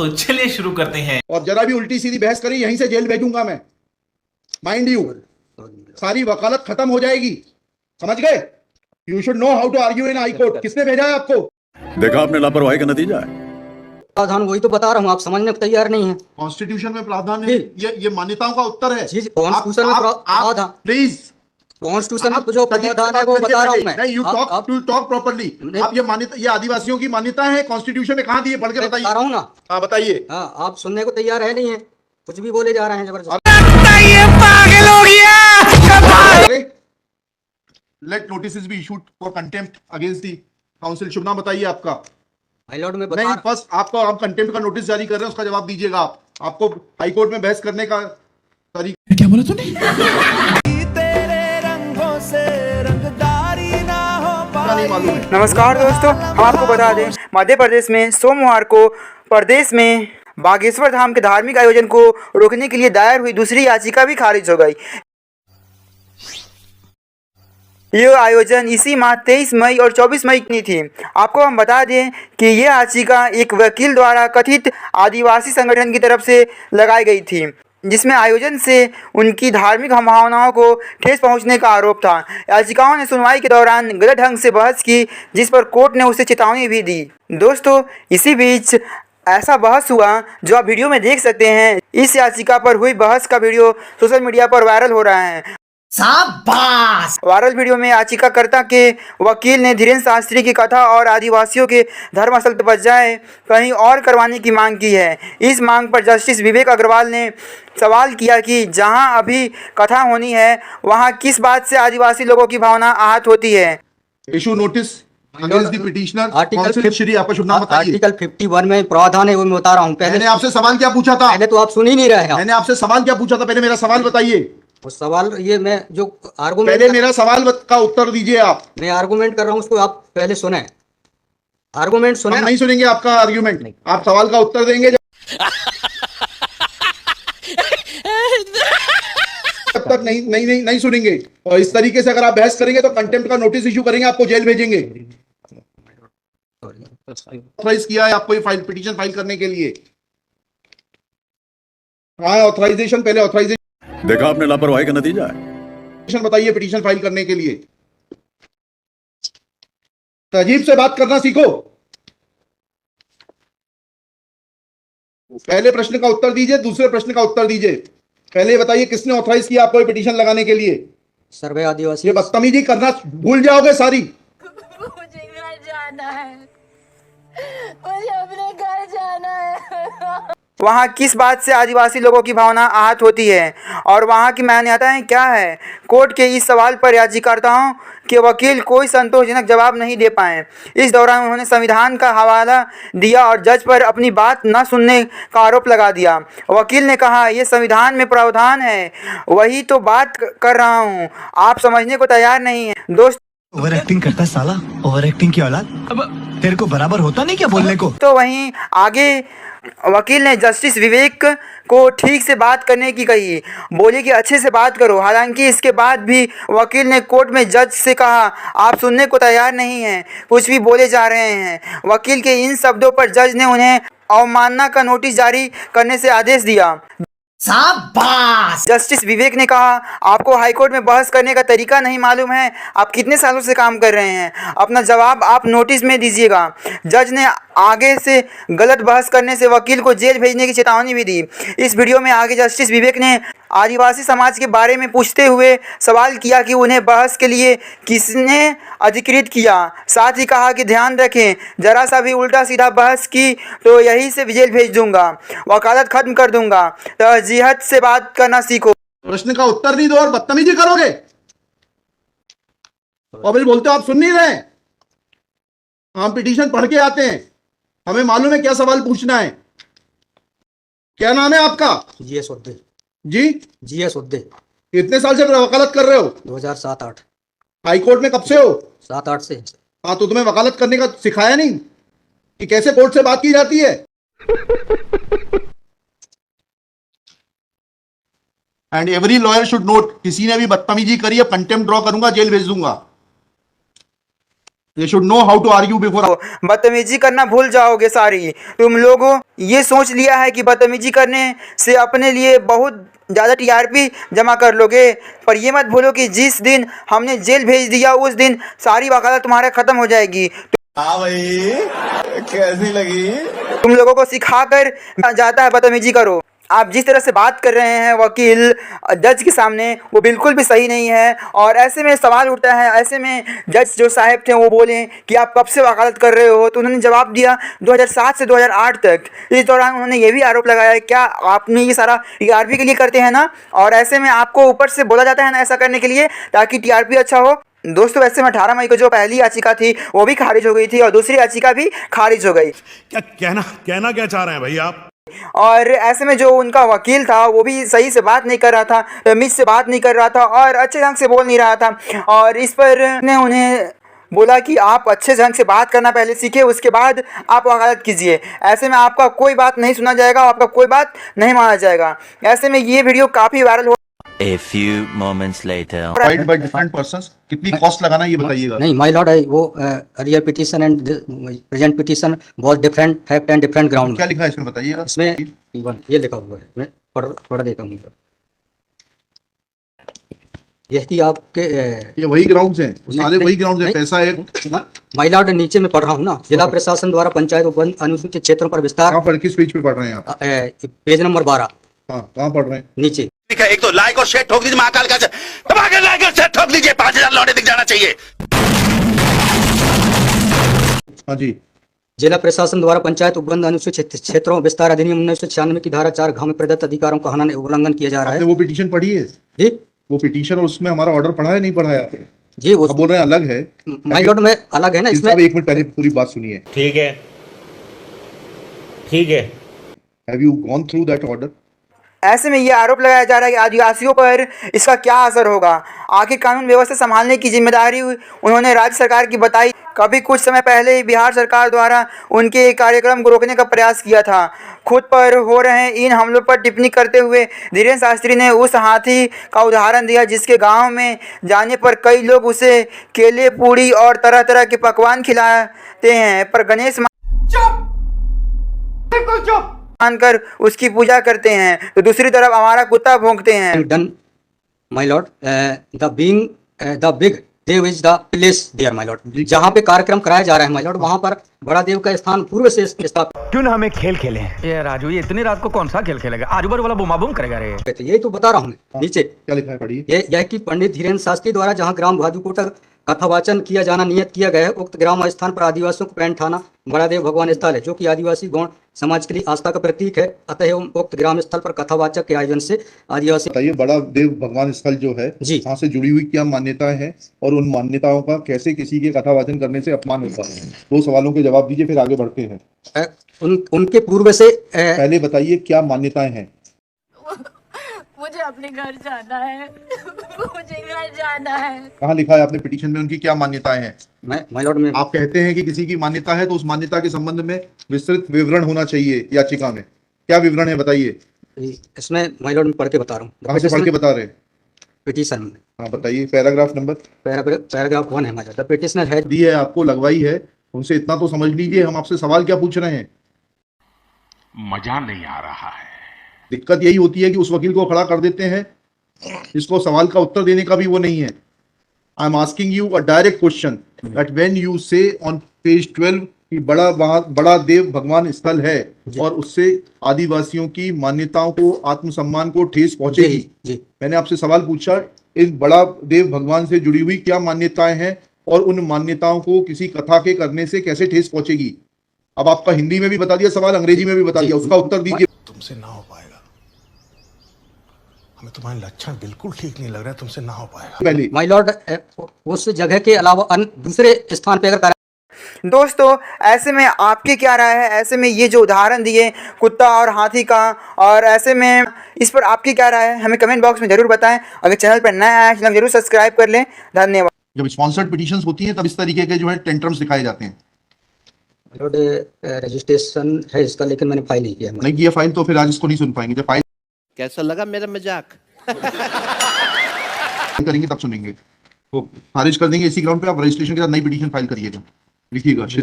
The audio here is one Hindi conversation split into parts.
तो चलिए शुरू करते हैं। और जरा भी उल्टी सीधी बहस करी यहीं से जेल भेजूंगा मैं, माइंड यू। सारी वकालत खत्म हो जाएगी, समझ गए? You should know how to argue in high court. किसने भेजा है आपको? देखा आपने लापरवाही का नतीजा है। प्रावधान वही तो बता रहा हूँ, आप समझने को तैयार नहीं है। कॉन्स्टिट्यूशन में प्रावधान है, ये मान्यताओं का उत्तर है। कॉन्स्टिट्यूशन में प्रावधान, प्लीज कॉन्स्टिट्यूशन में जो प्रावधान है वो बता रहा हूँ मैं। नहीं, यू टॉक प्रॉपर्ली। आप ये मान्यता, ये आदिवासियों की मान्यता है, कॉन्स्टिट्यूशन में कहाँ दी है? पढ़ के बताइए। बता रहा हूँ ना। हाँ बताइए। हाँ, आप सुनने को तैयार है नहीं है, कुछ भी बोले जा रहे हैं जबरदस्त। Let notice be issued for contempt against the council. शुभ नाम बताइए आपका। हाई लॉर्ड में नहीं, फर्स्ट आपको आप कंटेम्प्ट का नोटिस जारी कर रहे हैं, उसका जवाब दीजिएगा आप। आपको हाई कोर्ट में बहस करने का तरीका क्या बोला तूने? नहीं मालूम है। नमस्कार दोस्तों, हम आपको बता दें मध्य प्रदेश में सोमवार को प्रदेश में बागेश्वर धाम के धार्मिक आयोजन को रोकने के लिए दायर हुई दूसरी याचिका भी खारिज हो गई। ये आयोजन इसी माह 23 मई और 24 मई की थी। आपको हम बता दें कि ये याचिका एक वकील द्वारा कथित आदिवासी संगठन की तरफ से लगाई गई थी, जिसमें आयोजन से उनकी धार्मिक भावनाओं को ठेस पहुंचने का आरोप था। याचिकाओं ने सुनवाई के दौरान गलत ढंग से बहस की, जिस पर कोर्ट ने उसे चेतावनी भी दी। दोस्तों, इसी बीच ऐसा बहस हुआ जो आप वीडियो में देख सकते हैं। इस याचिका पर हुई बहस का वीडियो सोशल मीडिया पर वायरल हो रहा है। शाबाश! वायरल वीडियो में याचिकाकर्ता के वकील ने धीरेन्द्र शास्त्री की कथा और आदिवासियों के धर्मस्थल के बजाय कहीं और करवाने की मांग की है। इस मांग पर जस्टिस विवेक अग्रवाल ने सवाल किया कि जहां अभी कथा होनी है, वहां किस बात से आदिवासी लोगों की भावना आहत होती है। Issue notice against the petitioner. Article Shri आपका शुभ नाम बताइए। आर्टिकल 51 में प्रावधान है, वो मैं बता रहा हूँ। मैंने आपसे सवाल क्या पूछा था? पहले तो आप सुन ही नहीं रहे हैं। मैंने आपसे सवाल क्या पूछा था? पहले मेरा सवाल बताइए। उस सवाल ये मैं जो आर्गुमेंट, पहले मेरा सवाल का उत्तर दीजिए आप। मैं आर्गुमेंट कर रहा हूँ, उसको आप पहले सुने। आर्गुमेंट सुने। हम नहीं सुनेंगे आपका आर्ग्यूमेंट, आप सवाल का उत्तर देंगे। तब तक नहीं सुनेंगे। और इस तरीके से अगर आप बहस करेंगे तो कंटेम्प्ट का नोटिस इशू करेंगे, आपको जेल भेजेंगे। ऑथराइज किया है आपको ये फाइल पिटीशन फाइल करने के लिए। हाँ, ऑथराइजेशन, पहले ऑथराइजेशन। देखा आपने लापरवाही का नतीजा है। बताइए पिटीशन फाइल करने के लिए। तहजीब से बात करना सीखो। पहले प्रश्न का उत्तर दीजिए, दूसरे प्रश्न का उत्तर दीजिए। पहले बताइए किसने ऑथराइज किया आपको पिटीशन लगाने के लिए? सर्वे आदिवासी। ये बदतमीजी करना भूल जाओगे सारी। मुझे घर जाना है, मुझे अपने घर जाना है। वहाँ किस बात से आदिवासी लोगों की भावना आहत होती है और वहाँ की मान्यताएं क्या है। कोर्ट के इस सवाल पर याचिकाकर्ताओं के वकील कोई संतोषजनक जवाब नहीं दे पाए। इस दौरान उन्होंने संविधान का हवाला दिया और जज पर अपनी बात न सुनने का आरोप लगा दिया। वकील ने कहा, यह संविधान में प्रावधान है, वही तो बात कर रहा हूँ, आप समझने को तैयार नहीं है। दोस्त, ओवर एक्टिंग करता है साला, ओवर एक्टिंग की औलाद। अब तेरे को बराबर होता नहीं क्या बोलने को? तो वहीं आगे वकील ने जस्टिस विवेक को ठीक से बात करने की कही, बोले कि अच्छे से बात करो। हालांकि इसके बाद भी वकील ने कोर्ट में जज से कहा, आप सुनने को तैयार नहीं हैं, कुछ भी बोले जा रहे हैं। वकील के इन शब्दों पर जज ने उन्हें अवमानना का नोटिस जारी करने से आदेश दिया। शाबाश! जस्टिस विवेक ने कहा, आपको हाईकोर्ट में बहस करने का तरीका नहीं मालूम है, आप कितने सालों से काम कर रहे हैं, अपना जवाब आप नोटिस में दीजिएगा। जज ने आगे से गलत बहस करने से वकील को जेल भेजने की चेतावनी भी दी। इस वीडियो में आगे जस्टिस विवेक ने आदिवासी समाज के बारे में पूछते हुए सवाल किया कि उन्हें बहस के लिए किसने अधिकृत किया। साथ ही कहा कि ध्यान रखें, जरा सा भी उल्टा सीधा बहस की तो यहीं से जेल भेज दूंगा, वकालत खत्म कर दूंगा। तहजीहत से बात करना सीखो। प्रश्न का उत्तर नहीं दो और बदतमीजी करोगे और फिर बोलते हो आप सुन नहीं रहे। हम पिटीशन पढ़ के आते हैं, हमें मालूम है क्या सवाल पूछना है। क्या नाम है आपका? जीएस उद्दे। जी? जीएस उद्दे। कितने साल से वकालत कर रहे हो? 2007-8। हाई कोर्ट में कब से हो? 7-8 से। हाँ, तो तुम्हें वकालत करने का सिखाया नहीं कि कैसे कोर्ट से बात की जाती है? And every lawyer should note, किसी ने भी बदतमीजी करी है कंटेम्प्ट ड्रॉ करूंगा, जेल भेज दूंगा। They should know how to argue before. बदतमीजी करना भूल जाओगे सारी। तुम लोगों ये सोच लिया है कि बदतमीजी करने से अपने लिए बहुत ज़्यादा टीआरपी जमा कर लोगे, पर ये मत भूलो कि जिस दिन हमने जेल भेज दिया उस दिन सारी वकालत तुम्हारे ख़त्म हो जाएगी। हाँ भाई, कैसी लगी? तुम लोगों को सिखाकर जाता है बदतमीजी करो। आप जिस तरह से बात कर रहे हैं वकील जज के सामने वो बिल्कुल भी सही नहीं है, और ऐसे में सवाल उठता है, ऐसे में जज जो साहब थे वो बोले कि आप कब से वकालत कर रहे हो, तो उन्होंने जवाब दिया 2007 से 2008 तक। इस दौरान उन्होंने ये भी आरोप लगाया क्या आपने ये सारा टीआरपी के लिए करते हैं ना, और ऐसे में आपको ऊपर से बोला जाता है ना ऐसा करने के लिए ताकि टीआरपी अच्छा हो। दोस्तों वैसे में 18 मई को जो पहली याचिका थी वो भी खारिज हो गई थी और दूसरी याचिका भी खारिज हो गई। क्या कहना क्या चाह रहे हैं भाई आप? और ऐसे में जो उनका वकील था वो भी सही से बात नहीं कर रहा था, तमीज़ से बात नहीं कर रहा था और अच्छे ढंग से बोल नहीं रहा था, और इस पर ने उन्हें बोला कि आप अच्छे ढंग से बात करना पहले सीखे, उसके बाद आप वकालत कीजिए। ऐसे में आपका कोई बात नहीं सुना जाएगा, आपका कोई बात नहीं माना जाएगा। ऐसे में ये वीडियो काफ़ी वायरल हो। A few moments later. Right by different persons. कितनी कॉस्ट लगाना ये बताइएगा। नहीं माय लॉर्ड, वो earlier petition and present petition बहुत different fact and different ground. क्या लिखा है इसमें बताइएगा। इसमें ये लिखा हुआ है, मैं पढ़ देता हूँ। यही आपके ये वही ग्राउंड्स हैं, सारे वही ग्राउंड्स हैं। पैसा है माय लॉर्ड, नीचे में पढ़ रहा हूँ ना, जिला प्रशासन द्वारा पंचायत उपवन अनुसूचित क्षेत्रों पर विस्तार। कहाँ पर किस पेज पे पढ़ रहे हैं आप? Page number 12। हाँ कहाँ पढ़ रहे हैं? नीचे एक तो लाइक और शेयर ठोक दीजिए, महाकाल का लाइक और शेयर ठोक दीजिए, 5000 लौटे दिख जाना चाहिए। हाँ जी। जिला प्रशासन द्वारा पंचायत उपबंध अनुसूचित क्षेत्रों विस्तार अधिनियम 1996 की धारा 4 घ में प्रदत्त अधिकारों का उल्लंघन किया जा रहा है। आपने वो पिटीशन पढ़ी है जी? वो पिटीशन और उसमें हमारा ऑर्डर पढ़ा है नहीं पढ़ा है? जी वो बोल रहे हैं अलग है। माय लॉर्ड में अलग है ना इसमें। एक मिनट पहले पूरी बात सुनिए। ठीक है, ठीक है। Have you gone through that order? ऐसे में ये आरोप लगाया जा रहा है कि आदिवासियों पर इसका क्या असर होगा। आखिर कानून व्यवस्था संभालने की जिम्मेदारी उन्होंने राज्य सरकार की बताई। कभी कुछ समय पहले ही बिहार सरकार द्वारा उनके कार्यक्रम को रोकने का प्रयास किया था। खुद पर हो रहे इन हमलों पर टिप्पणी करते हुए धीरेन्द्र शास्त्री ने उस हाथी का उदाहरण दिया जिसके गांव में जाने पर कई लोग उसे केले, पूड़ी और तरह तरह के पकवान खिलाते हैं, पर गणेश मानकर उसकी पूजा करते हैं, तो दूसरी तरफ हमारा कुत्ता भौंकते हैं। Done my lord, the big Dev is the place there my lord. जहाँ पे कार्यक्रम कराया जा रहा है माय लॉर्ड, वहाँ पर बड़ा देव का स्थान पूर्व से स्थापित। क्यों ना हमें खेल खेलें? ये राजू, ये इतनी रात को कौन सा खेल खेलेगा? आजू बाजू वाला बुमा बुम करेगा रे। यही तो बता रहा हूँ मैं। नीचे क्या लिखा है पढ़िए। यह कि पंडित धीरेन्द्र शास्त्री द्वारा जहाँ ग्राम भादुकोटा कथावाचन किया जाना नियत किया गया है, उक्त ग्राम स्थान पर आदिवासियों को पैंट थाना बड़ा देव भगवान स्थल है, जो कि आदिवासी गौण समाज के लिए आस्था का प्रतीक है। अतः उक्त ग्राम स्थल पर कथावाचक के आयोजन से आदिवासी। बताइए बड़ा देव भगवान स्थल जो है जी, वहाँ से जुड़ी हुई क्या मान्यताएं हैं और उन मान्यताओं का कैसे किसी के कथावाचन करने से अपमान होता है? 2 सवालों के जवाब दीजिए, फिर आगे बढ़ते हैं। उनके पूर्व से पहले बताइए क्या मान्यताएं हैं? मुझे अपने घर जाना है। मुझे घर जाना है। कहाँ लिखा है आपने पिटीशन में उनकी क्या मान्यताएं हैं? माय लॉर्ड में आप कहते हैं कि किसी की मान्यता है तो उस मान्यता के संबंध में विस्तृत विवरण होना चाहिए याचिका में। क्या विवरण है बताइए। इसमें माय लॉर्ड में पढ़ के बता रहा हूँ। कहाँ से पढ़ के बता रहे हैं? पिटीशन में। हाँ बताइए, पैराग्राफ नंबर। पैराग्राफ 1 है माय लॉर्ड। द पिटीशनर है दी है आपको, लगवाई है, उनसे इतना तो समझ लीजिए। हम आपसे सवाल क्या पूछ रहे हैं? मजा नहीं आ रहा है। दिक्कत यही होती है कि उस वकील को खड़ा कर देते हैं जिसको सवाल का उत्तर देने का भी वो नहीं है। I am asking you a direct question that when you से ऑन पेज 12 कि बड़ा देव भगवान स्थल है और उससे आदिवासियों की मान्यताओं को, आत्मसम्मान को ठेस पहुंचेगी। जी। मैंने आपसे सवाल पूछा, इस बड़ा देव भगवान से जुड़ी हुई क्या मान्यताएं हैं और उन मान्यताओं को किसी कथा के करने से कैसे ठेस पहुंचेगी? अब आपका हिंदी में भी बता दिया सवाल, अंग्रेजी में भी बता दिया, उसका उत्तर दीजिए। तुमसे ना हो पाएगा, हमें तुम्हारे लक्षण बिल्कुल ठीक नहीं लग रहा है, तुमसे ना हो पाएगा। पहले माय लॉर्ड उस जगह के अलावा दूसरे स्थान पे अगर दोस्तों ऐसे में आपकी क्या राय है? ऐसे में ये जो उदाहरण दिए कुत्ता और हाथी का, और ऐसे में इस पर आपकी क्या राय है? हमें कमेंट बॉक्स में जरूर बताएं। अगर चैनल पर नया आया चैनल जरूर सब्सक्राइब कर लें। धन्यवाद। जब स्पॉन्सर्ड पिटीशंस होती हैं तब इस तरीके के जो है टेंट्रम्स दिखाए जाते हैं। रजिस्ट्रेशन है इसका, लेकिन मैंने फाइल नहीं किया। नहीं किया फाइल तो फिर आज इसको नहीं सुन पाएंगे। जब फाइल कैसा लगा मेरा मजाक? करेंगे तब सुनेंगे। वो खारिज कर देंगे इसी ग्राउंड पे, आप रजिस्ट्रेशन के साथ नई पिटीशन फाइल करिएगा, लिखिएगा श्री।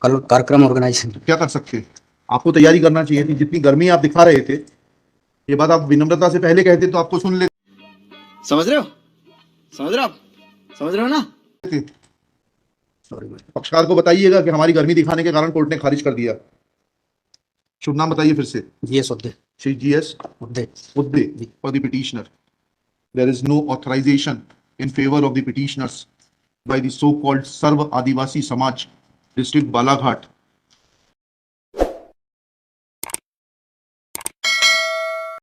कल कार्यक्रम ऑर्गेनाइज। क्या कर सकते हैं, आपको तैयारी करना चाहिए थी, जितनी गर्मी आप दिखा रहे थे, ये बात आप विनम्रता से पहले कहते तो आपको सुन लेते। समझ रहे हो, समझ रहे हो ना। पक्षकार को बताइएगा कि हमारी गर्मी दिखाने के कारण कोर्ट ने खारिज कर दिया। शुभ नाम बताइए फिर से। GS Udde. Shri GS Udde. Udde for the petitioner. There is no authorization in favor of the petitioners by the so-called Sarv Adivasi Samaj, District Balaghat,